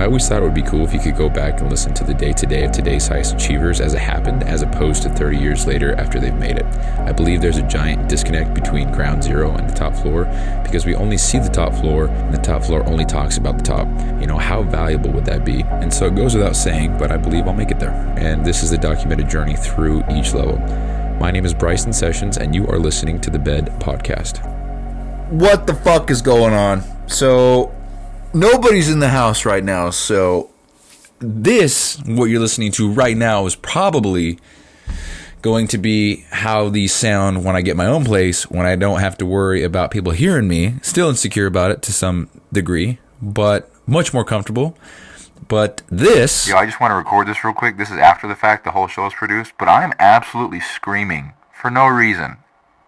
I always thought it would be cool if you could go back and listen to the day-to-day of today's highest achievers as it happened, as opposed to 30 years later after they've made it. I believe there's a giant disconnect between ground zero and the top floor because we only see the top floor and the top floor only talks about the top. You know, how valuable would that be? And so it goes without saying, but I believe I'll make it there. And this is the documented journey through each level. My name is Bryson Sessions, and you are listening to the Bed Podcast. What the fuck is going on? So, nobody's in the house right now, so what you're listening to right now is probably going to be how these sound when I get my own place, when I don't have to worry about people hearing me. Still insecure about it to some degree, but much more comfortable. But this... Yo, I just want to record this real quick. This is after the fact. The whole show is produced, but I'm absolutely screaming for no reason.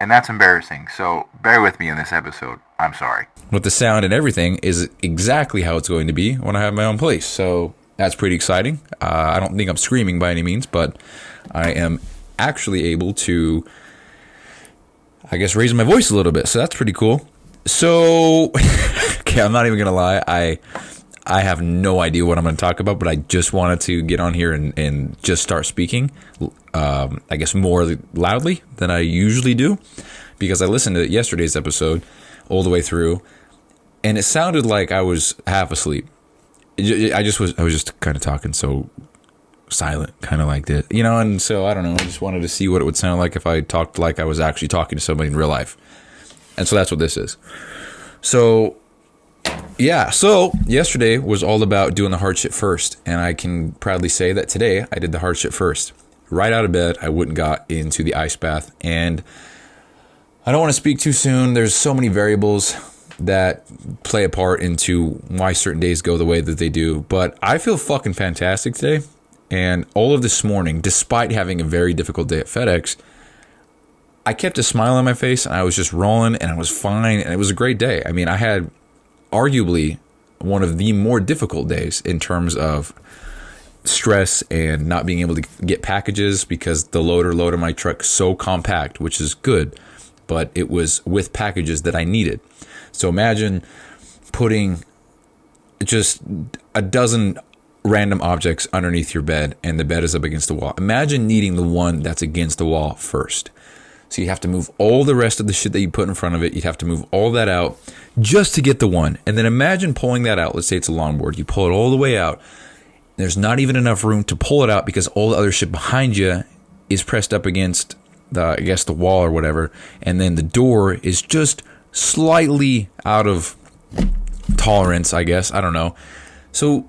And that's embarrassing, so bear with me in this episode. I'm sorry. With the sound and everything is exactly how it's going to be when I have my own place. So that's pretty exciting. I don't think I'm screaming by any means, but I am actually able to, I guess, raise my voice a little bit. So that's pretty cool. So, okay, I'm not even going to lie. I have no idea what I'm going to talk about, but I just wanted to get on here and just start speaking, I guess more loudly than I usually do, because I listened to yesterday's episode all the way through, and it sounded like I was half asleep. I was just kind of talking so silent, kind of like that, you know, and so I don't know, I just wanted to see what it would sound like if I talked like I was actually talking to somebody in real life. And so that's what this is. So yeah, so yesterday was all about doing the hard shit first, and I can proudly say that today I did the hard shit first. Right out of bed, I went and got into the ice bath, and I don't want to speak too soon. There's so many variables that play a part into why certain days go the way that they do, but I feel fucking fantastic today, and all of this morning, despite having a very difficult day at FedEx, I kept a smile on my face, and I was just rolling, and I was fine, and it was a great day. I mean, I had arguably one of the more difficult days in terms of stress and not being able to get packages because the loader my truck so compact, which is good, but it was with packages that I needed. So imagine putting just a dozen random objects underneath your bed and the bed is up against the wall. Imagine needing the one that's against the wall first. So you have to move all the rest of the shit that you put in front of it. You'd have to move all that out just to get the one. And then imagine pulling that out. Let's say it's a longboard. You pull it all the way out. There's not even enough room to pull it out because all the other shit behind you is pressed up against the wall or whatever. And then the door is just slightly out of tolerance, I guess. I don't know. So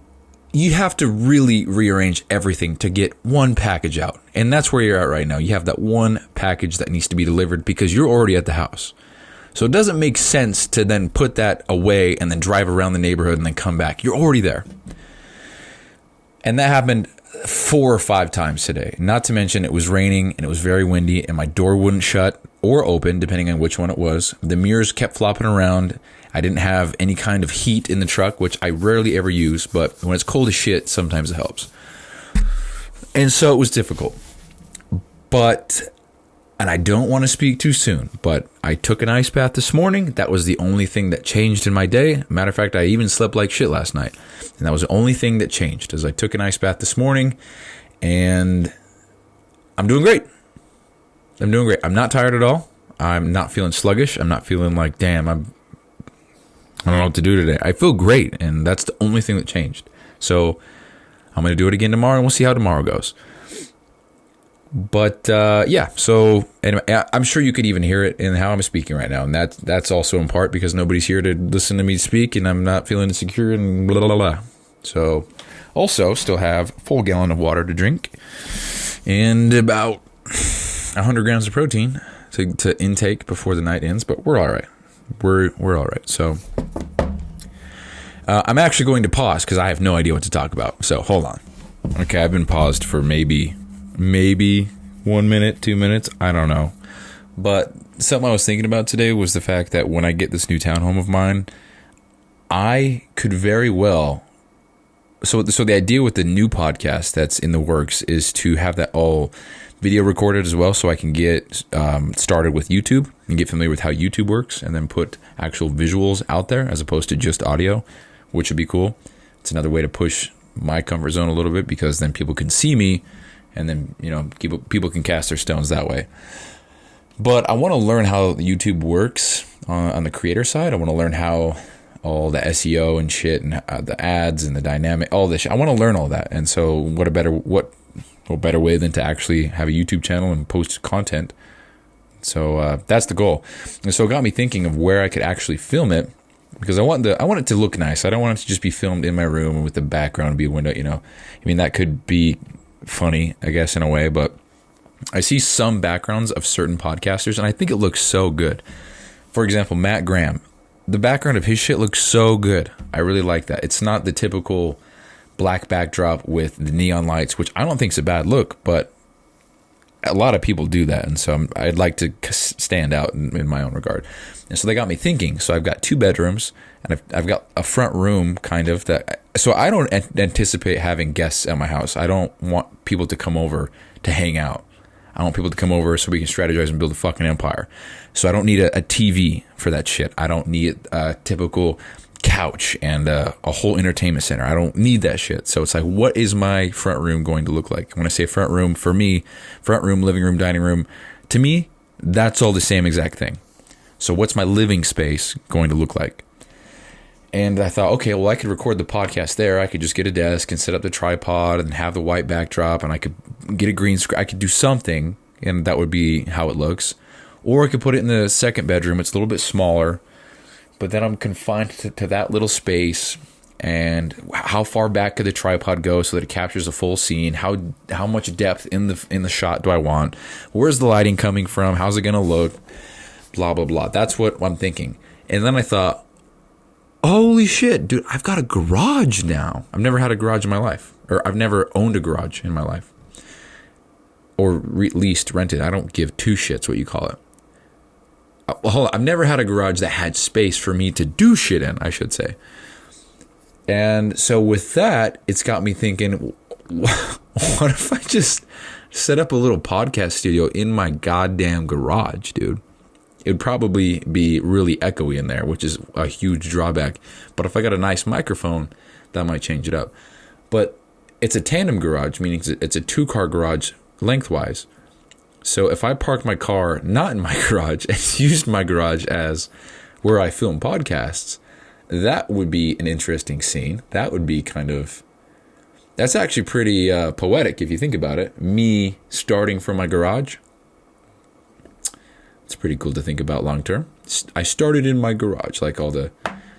you have to really rearrange everything to get one package out. And that's where you're at right now. You have that one package that needs to be delivered because you're already at the house. So it doesn't make sense to then put that away and then drive around the neighborhood and then come back. You're already there. And that happened 4 or 5 times today. Not to mention it was raining and it was very windy and my door wouldn't shut or open depending on which one it was. The mirrors kept flopping around. I didn't have any kind of heat in the truck, which I rarely ever use, but when it's cold as shit, sometimes it helps. And so it was difficult. And I don't want to speak too soon, but I took an ice bath this morning. That was the only thing that changed in my day. Matter of fact, I even slept like shit last night. And that was the only thing that changed, is I took an ice bath this morning, and I'm doing great. I'm doing great. I'm not tired at all. I'm not feeling sluggish. I'm not feeling like, damn, I don't know what to do today. I feel great, and that's the only thing that changed. So I'm going to do it again tomorrow, and we'll see how tomorrow goes. But yeah, so anyway, I'm sure you could even hear it in how I'm speaking right now, and that's also in part because nobody's here to listen to me speak, and I'm not feeling insecure and blah, blah, blah. So also still have a full gallon of water to drink and about 100 grams of protein to intake before the night ends, but we're all right. We're all right. So I'm actually going to pause because I have no idea what to talk about. So hold on. Okay, I've been paused for maybe 1 minute, 2 minutes. I don't know. But something I was thinking about today was the fact that when I get this new townhome of mine, I could very well. So the idea with the new podcast that's in the works is to have that all video recorded as well, so I can get started with YouTube and get familiar with how YouTube works, and then put actual visuals out there as opposed to just audio, which would be cool. It's another way to push my comfort zone a little bit, because then people can see me, and then, you know, people can cast their stones that way. But I want to learn how YouTube works on the creator side. I want to learn how all the SEO and shit, and the ads and the dynamic, all this shit. I want to learn all that. And so what better way than to actually have a YouTube channel and post content. So that's the goal. And so it got me thinking of where I could actually film it, because I want it to look nice. I don't want it to just be filmed in my room and with the background be a window, you know. I mean, that could be funny, I guess, in a way, but I see some backgrounds of certain podcasters, and I think it looks so good. For example, Matt Graham. The background of his shit looks so good. I really like that. It's not the typical black backdrop with the neon lights, which I don't think is a bad look, but a lot of people do that, and so I'd like to stand out in my own regard. And so they got me thinking. So I've got 2 bedrooms, and I've got a front room, kind of, that. So I don't anticipate having guests at my house. I don't want people to come over to hang out. I want people to come over so we can strategize and build a fucking empire. So I don't need a TV for that shit. I don't need a typical couch and a whole entertainment center. I don't need that shit. So it's like, what is my front room going to look like? When I say front room, for me, front room, living room, dining room, to me, that's all the same exact thing. So what's my living space going to look like? And I thought, okay, well, I could record the podcast there. I could just get a desk and set up the tripod and have the white backdrop, and I could get a green screen. I could do something, and that would be how it looks. Or I could put it in the second bedroom. It's a little bit smaller, but then I'm confined to that little space. And how far back could the tripod go so that it captures a full scene? How much depth in the shot do I want? Where's the lighting coming from? How's it gonna look? Blah blah blah. That's what I'm thinking. And then I thought, holy shit, dude, I've got a garage now. I've never had a garage in my life. Or I've never owned a garage in my life. Or leased, rented. I don't give 2 shits what you call it. Well, hold on. I've never had a garage that had space for me to do shit in, I should say. And so with that, it's got me thinking, what if I just set up a little podcast studio in my goddamn garage, dude? It would probably be really echoey in there, which is a huge drawback. But if I got a nice microphone, that might change it up. But it's a tandem garage, meaning it's a 2-car garage lengthwise. So if I parked my car not in my garage and used my garage as where I film podcasts, that would be an interesting scene. That would be that's actually pretty poetic if you think about it. Me starting from my garage. It's pretty cool to think about long term. I started in my garage, like all the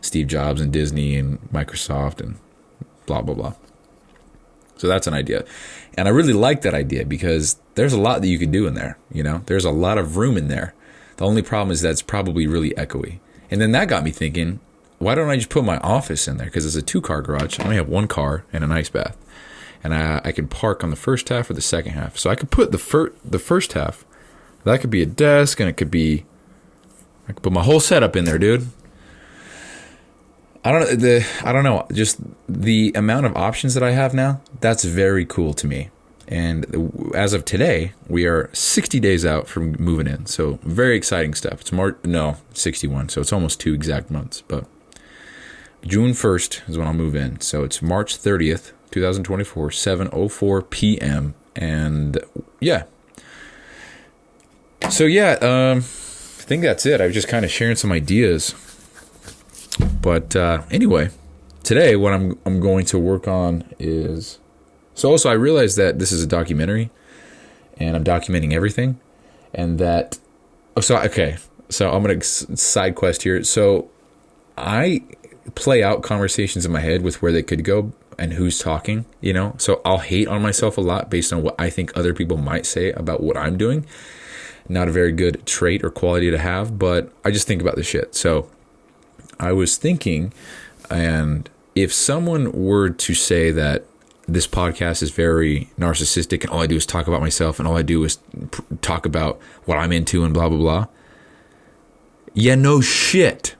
Steve Jobs and Disney and Microsoft and blah, blah, blah. So that's an idea. And I really like that idea because there's a lot that you could do in there. You know, there's a lot of room in there. The only problem is that it's probably really echoey. And then that got me thinking, why don't I just put my office in there? Because it's a 2-car garage. I only have 1 car and an ice bath. And I can park on the first half or the second half. So I could put the first half. That could be a desk, and I could put my whole setup in there, dude. I don't know. Just the amount of options that I have now, that's very cool to me. And as of today, we are 60 days out from moving in. So very exciting stuff. It's 61. So it's almost 2 exact months. But June 1st is when I'll move in. So it's March 30th, 2024, 7:04 p.m. And yeah. So yeah, I think that's it. I was just kind of sharing some ideas. But anyway, today what I'm going to work on is... So also I realized that this is a documentary, and I'm documenting everything, and that... So I'm going to side quest here. So I play out conversations in my head with where they could go and who's talking, you know? So I'll hate on myself a lot based on what I think other people might say about what I'm doing. Not a very good trait or quality to have, but I just think about this shit. So I was thinking, and if someone were to say that this podcast is very narcissistic and all I do is talk about myself and all I do is talk about what I'm into and blah, blah, blah. Yeah, no shit.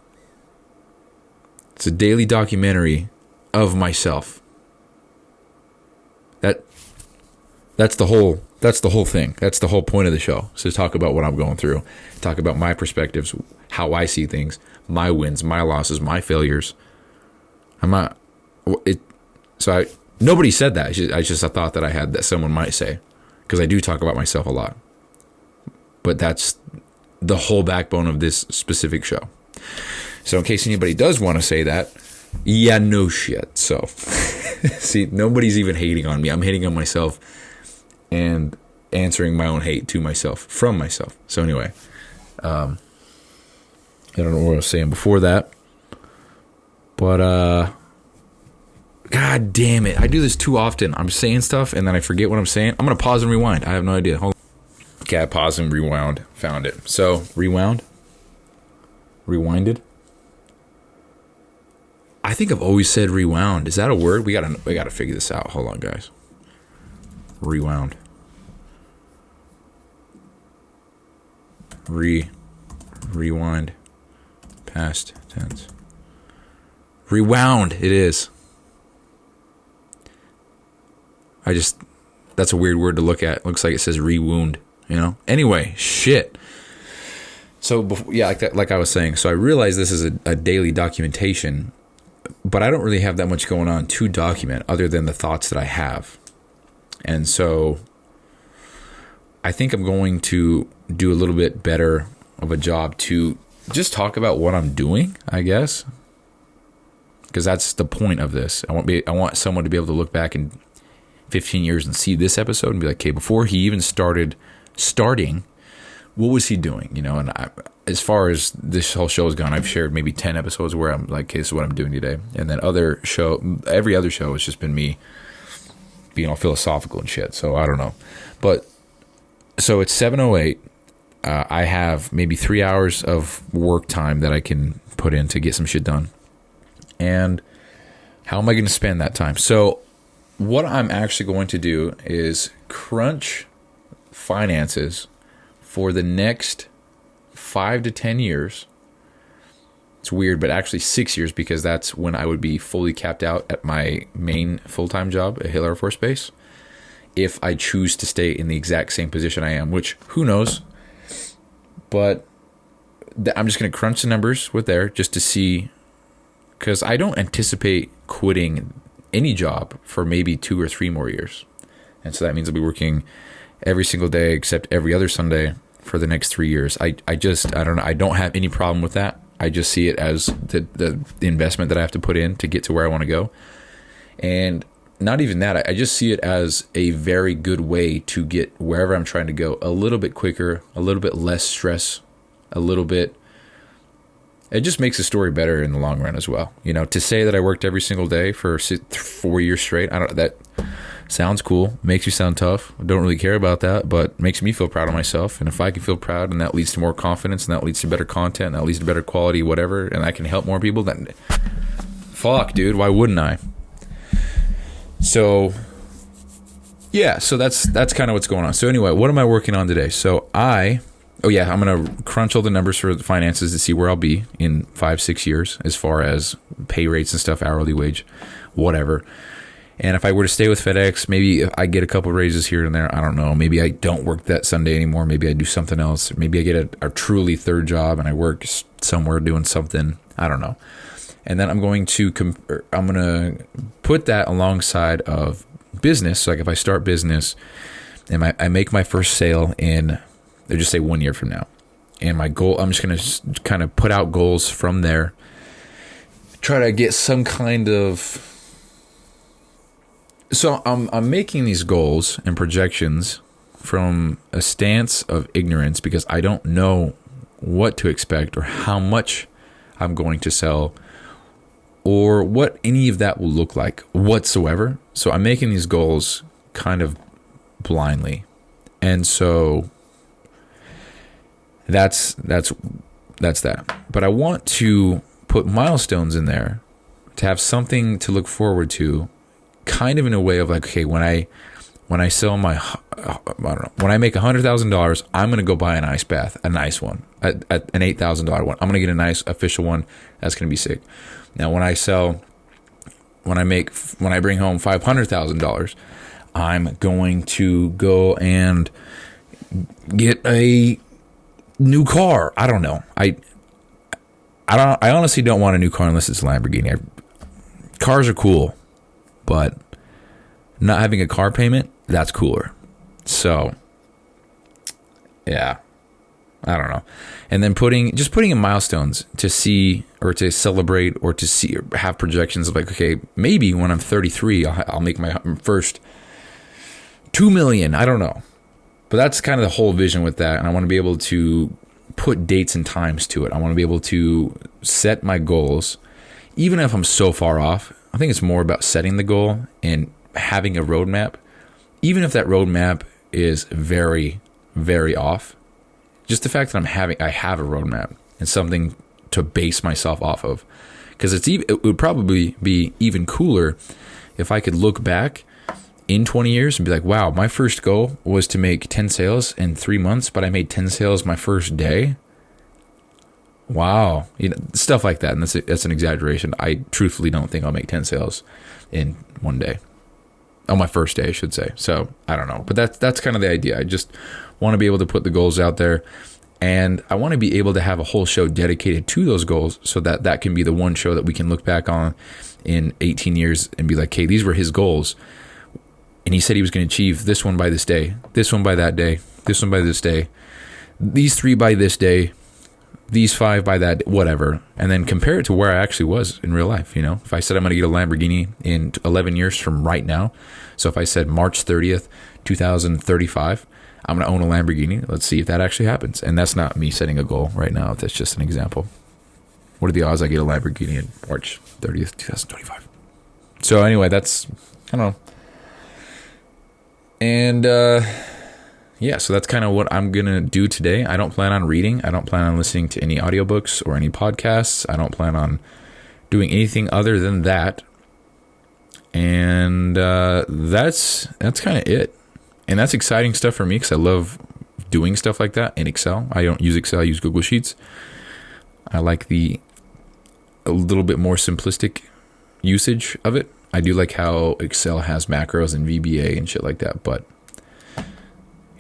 It's a daily documentary of myself. That's the whole thing. That's the whole point of the show. So to talk about what I'm going through, talk about my perspectives, how I see things, my wins, my losses, my failures. So nobody said that. I just thought that I had that someone might say, because I do talk about myself a lot. But that's the whole backbone of this specific show. So in case anybody does want to say that, yeah, no shit. So see, nobody's even hating on me. I'm hating on myself and answering my own hate to myself from myself. So anyway, I don't know what I was saying before that, but God damn it, I do this too often. I'm saying stuff and then I forget what I'm saying. I'm gonna pause and rewind. I have no idea. Hold on. Okay, I paused and rewound. Found it. So rewinded. I think I've always said rewound. Is that a word? We gotta figure this out. Hold on, guys. Rewound. Rewind. Past tense. Rewound. It is. That's a weird word to look at. It looks like it says rewound, you know? Anyway, shit. So, like I was saying, so I realize this is a daily documentation, but I don't really have that much going on to document other than the thoughts that I have. And so I think I'm going to do a little bit better of a job to just talk about what I'm doing, I guess. Because that's the point of this. I want someone to be able to look back in 15 years and see this episode and be like, okay, before he even starting, what was he doing? You know, and as far as this whole show has gone, I've shared maybe 10 episodes where I'm like, okay, this is what I'm doing today. And then every other show has just been me being all philosophical and shit. So I don't know. But so it's 7:08. I have maybe 3 hours of work time that I can put in to get some shit done. And how am I going to spend that time? So what I'm actually going to do is crunch finances for the next 5 to 10 years. It's weird, but actually 6 years, because that's when I would be fully capped out at my main full-time job at Hill Air Force Base, if I choose to stay in the exact same position I am, which who knows. But I'm just going to crunch the numbers with there just to see, because I don't anticipate quitting any job for maybe 2 or 3 more years. And so that means I'll be working every single day except every other Sunday for the next 3 years. I don't know. I don't have any problem with that. I just see it as the investment that I have to put in to get to where I want to go. And not even that, I just see it as a very good way to get wherever I'm trying to go a little bit quicker, a little bit less stress, a little bit. It just makes the story better in the long run as well. You know, to say that I worked every single day for 4 years straight, that sounds cool. Makes you sound tough. I don't really care about that, but makes me feel proud of myself. And if I can feel proud, and that leads to more confidence, and that leads to better content, and that leads to better quality, whatever, and I can help more people, then fuck, dude, why wouldn't I? So yeah, so that's kind of what's going on. So anyway, what am I working on today? So I'm going to crunch all the numbers for the finances to see where I'll be in 5-6 years as far as pay rates and stuff, hourly wage, whatever. And if I were to stay with FedEx, maybe I get a couple raises here and there. I don't know. Maybe I don't work that Sunday anymore. Maybe I do something else. Maybe I get a truly third job and I work somewhere doing something. I don't know. And then I'm going to put that alongside of business. So like if I start business and I make my first sale in, let's just say 1 year from now, and my goal, I'm just going to kind of put out goals from there, try to get some kind of. So I'm making these goals and projections from a stance of ignorance, because I don't know what to expect or how much I'm going to sell or what any of that will look like whatsoever. So I'm making these goals kind of blindly. And so that's that. But I want to put milestones in there to have something to look forward to, kind of in a way of like, okay, when I sell my, I don't know, when I make $100,000, I'm going to go buy an ice bath, a nice one, at an $8,000 one. I'm going to get a nice official one. That's going to be sick. Now, when I bring home $500,000, I'm going to go and get a new car. I don't know. I honestly don't want a new car unless it's a Lamborghini. Cars are cool, but not having a car payment, that's cooler. So, yeah, I don't know. And then putting in milestones to see or to celebrate or to see or have projections of like, okay, maybe when I'm 33, I'll make my first 2 million. I don't know. But that's kind of the whole vision with that. And I want to be able to put dates and times to it. I want to be able to set my goals, even if I'm so far off. I think it's more about setting the goal and having a roadmap, even if that roadmap is very, very off. Just the fact that I have a roadmap and something to base myself off of, because it would probably be even cooler if I could look back in 20 years and be like, wow, my first goal was to make 10 sales in 3 months, but I made 10 sales my first day. Wow. Stuff like that. And that's an exaggeration. I truthfully don't think I'll make 10 sales in one day. On my first day, I should say. So I don't know, but that's kind of the idea. I just want to be able to put the goals out there, and I want to be able to have a whole show dedicated to those goals, so that can be the one show that we can look back on in 18 years and be like, hey, these were his goals. And he said he was going to achieve this one by this day, this one by that day, this one by this day, these 3 by this day, these 5 by that, whatever. And then compare it to where I actually was in real life. If I said I'm going to get a Lamborghini in 11 years from right now. So if I said March 30th, 2035, I'm going to own a Lamborghini. Let's see if that actually happens. And that's not me setting a goal right now. That's just an example. What are the odds I get a Lamborghini in March 30th, 2025? So anyway, that's, I don't know. And, yeah, so that's kind of what I'm going to do today. I don't plan on reading. I don't plan on listening to any audiobooks or any podcasts. I don't plan on doing anything other than that. And that's kind of it. And that's exciting stuff for me because I love doing stuff like that in Excel. I don't use Excel. I use Google Sheets. I like a little bit more simplistic usage of it. I do like how Excel has macros and VBA and shit like that, but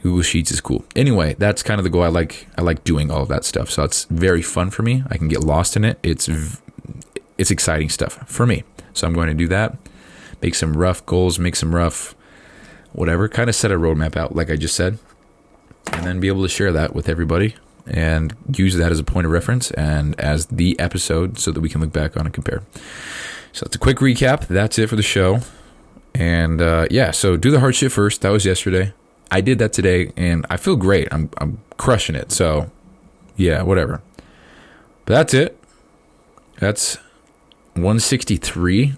Google Sheets is cool. Anyway, that's kind of the goal. I like doing all of that stuff. So it's very fun for me. I can get lost in it. It's exciting stuff for me. So I'm going to do that. Make some rough goals, make some rough whatever, kind of set a roadmap out like I just said, and then be able to share that with everybody and use that as a point of reference and as the episode so that we can look back on and compare. So that's a quick recap. That's it for the show. And yeah, so do the hard shit first. That was yesterday. I did that today, and I feel great. I'm crushing it. So yeah, whatever. But that's it. That's 163.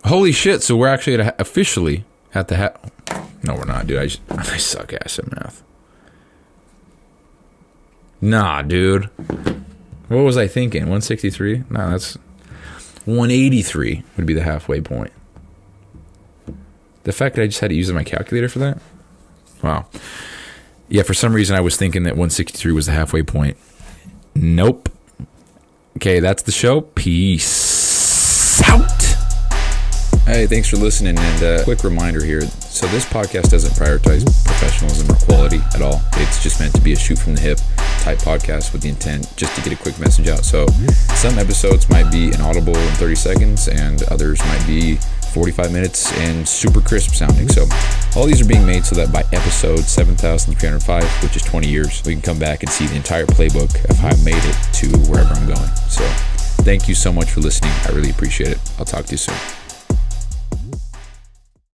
Holy shit! So we're actually officially at the No, we're not, dude. I suck ass at math. Nah, dude. What was I thinking? 163? Nah, that's 183 would be the halfway point. The fact that I just had to use my calculator for that? Wow. Yeah, for some reason I was thinking that 163 was the halfway point. Nope. Okay, that's the show. Peace out. Hey, thanks for listening, and quick reminder here. So this podcast doesn't prioritize professionalism or quality at all. It's just meant to be a shoot from the hip type podcast with the intent just to get a quick message out. So some episodes might be inaudible in 30 seconds, and others might be 45 minutes and super crisp sounding. So all these are being made so that by episode 7,305, which is 20 years, we can come back and see the entire playbook of how I made it to wherever I'm going. So thank you so much for listening. I really appreciate it. I'll talk to you soon.